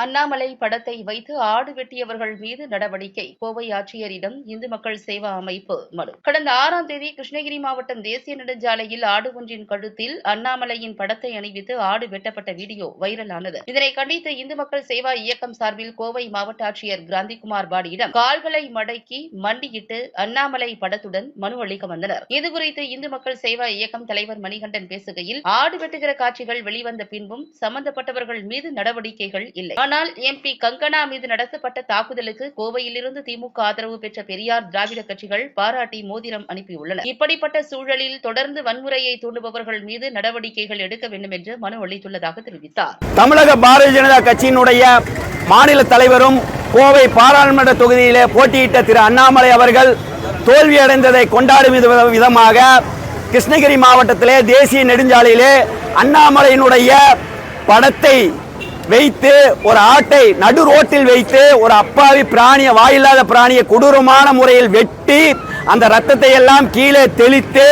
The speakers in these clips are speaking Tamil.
அண்ணாமலை படத்தை வைத்து ஆடு வெட்டியவர்கள் மீது நடவடிக்கை. கோவை ஆட்சியரிடம் இந்து மக்கள் சேவா அமைப்பு மனு. கடந்த 6ஆம் தேதி கிருஷ்ணகிரி மாவட்டம் தேசிய நெடுஞ்சாலையில் ஆடு ஒன்றின் கழுத்தில் அண்ணாமலையின் படத்தை அணிவித்து ஆடு வெட்டப்பட்ட வீடியோ வைரலானது. இதனை கண்டித்து இந்து மக்கள் சேவா இயக்கம் சார்பில் கோவை மாவட்ட ஆட்சியர் கிராந்திகுமார் பாடியிடம் கால்களை மடக்கி மண்டியிட்டு அண்ணாமலை படத்துடன் மனு அளிக்க வந்தனர். இதுகுறித்து இந்து மக்கள் சேவா இயக்கம் தலைவர் மணிகண்டன் பேசுகையில், ஆடு வெட்டுகிற காட்சிகள் வெளிவந்த பின்பும் சம்பந்தப்பட்டவர்கள் மீது நடவடிக்கைகள் இல்லை. ஆனால் எம்பி கங்கனா மீது நடத்தப்பட்ட தாக்குதலுக்கு கோவையிலிருந்து திமுக ஆதரவு பெற்ற பெரியார் திராவிட கட்சிகள் பாராட்டி மோதிரம் அனுப்பியுள்ளனர். இப்படிப்பட்ட சூழலில் தொடர்ந்து வன்முறையை தூண்டுபவர்கள் மீது நடவடிக்கைகள் எடுக்க வேண்டும் என்று மனு அளித்துள்ளதாக தெரிவித்தார். தமிழக பாரதிய ஜனதா கட்சியினுடைய மாநில தலைவரும் கோவை பாராளுமன்ற தொகுதியிலே போட்டியிட்ட திரு அண்ணாமலை அவர்கள் தோல்வியடைந்ததை கொண்டாடும் விதமாக கிருஷ்ணகிரி மாவட்டத்திலே தேசிய நெடுஞ்சாலையிலே அண்ணாமலையினுடைய படத்தை வைத்து ஒரு ஆட்டை நடு ரோட்டில் வைத்து ஒரு அப்பாவி பிராணிய வாயில்லாத பிராணியை கொடூரமான முறையில் வெட்டி அந்த ரத்தத்தை எல்லாம் கீழே தெளித்து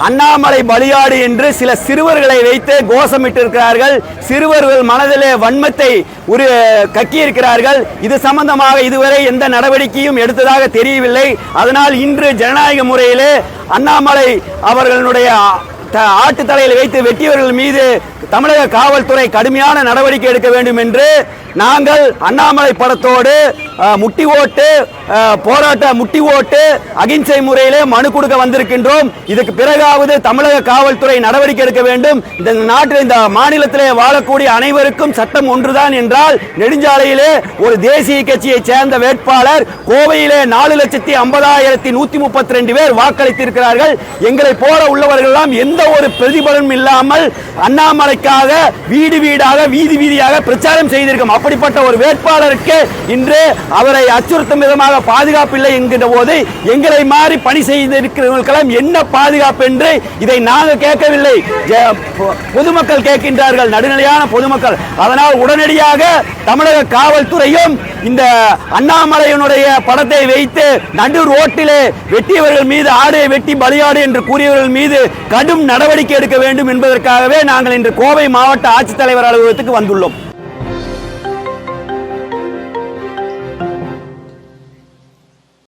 அண்ணாமலை பலியாடு என்று சில சிறுவர்களை வைத்து கோஷமிட்டிருக்கிறார்கள். சிறுவர்கள் மனதிலே வன்மத்தை கக்கியிருக்கிறார்கள். இது சம்பந்தமாக இதுவரை எந்த நடவடிக்கையும் எடுத்ததாக தெரியவில்லை. அதனால் இன்று ஜனநாயக முறையிலே அண்ணாமலை அவர்களுடைய ஆட்டு தலையில் வைத்து வெட்டியவர்கள் மீது தமிழக காவல்துறை கடுமையான நடவடிக்கை எடுக்க வேண்டும் என்று நாங்கள் அண்ணாமலை படத்தோடு முட்டி ஓட்டு அகிம்சை முறையிலே மனு கொடுக்க வந்திருக்கின்றோம். இதுக்கு பிறகாவது தமிழக காவல்துறை நடவடிக்கை எடுக்க வேண்டும். இந்த நாட்டில் இந்த மாநிலத்திலே வாழக்கூடிய அனைவருக்கும் சட்டம் ஒன்றுதான் என்றால் நெடுஞ்சாலையிலே ஒரு தேசிய கட்சியை சேர்ந்த வேட்பாளர் கோவையிலே 4,50,132 பேர் வாக்களித்திருக்கிறார்கள். எங்களை போல உள்ளவர்கள் எல்லாம் எந்த ஒரு பிரதிபலனும் இல்லாமல் அண்ணாமலைக்காக வீடு வீடாக வீதி வீதியாக பிரச்சாரம் செய்திருக்கும். அப்படிப்பட்ட ஒரு வேட்பாளருக்கு இன்று அவரை அச்சுறுத்தும் விதமாக பாதுகாப்பு இல்லை என்கின்ற போது எங்களை மாறி பணி செய்திருக்கிறவர்களுக்கெல்லாம் என்ன பாதுகாப்பு என்று இதை நாங்கள் கேட்கவில்லை, பொதுமக்கள் கேட்கின்றார்கள், நடுநிலையான பொதுமக்கள். அதனால் உடனடியாக தமிழக காவல்துறையும் இந்த அண்ணாமலையினுடைய படத்தை வைத்து நடு ரோட்டிலே வெட்டியவர்கள் மீது ஆடை வெட்டி பலியாடு என்று கூறியவர்கள் மீது கடும் நடவடிக்கை எடுக்க வேண்டும் என்பதற்காகவே நாங்கள் இன்று கோவை மாவட்ட ஆட்சித்தலைவர் அலுவலகத்துக்கு வந்துள்ளோம்.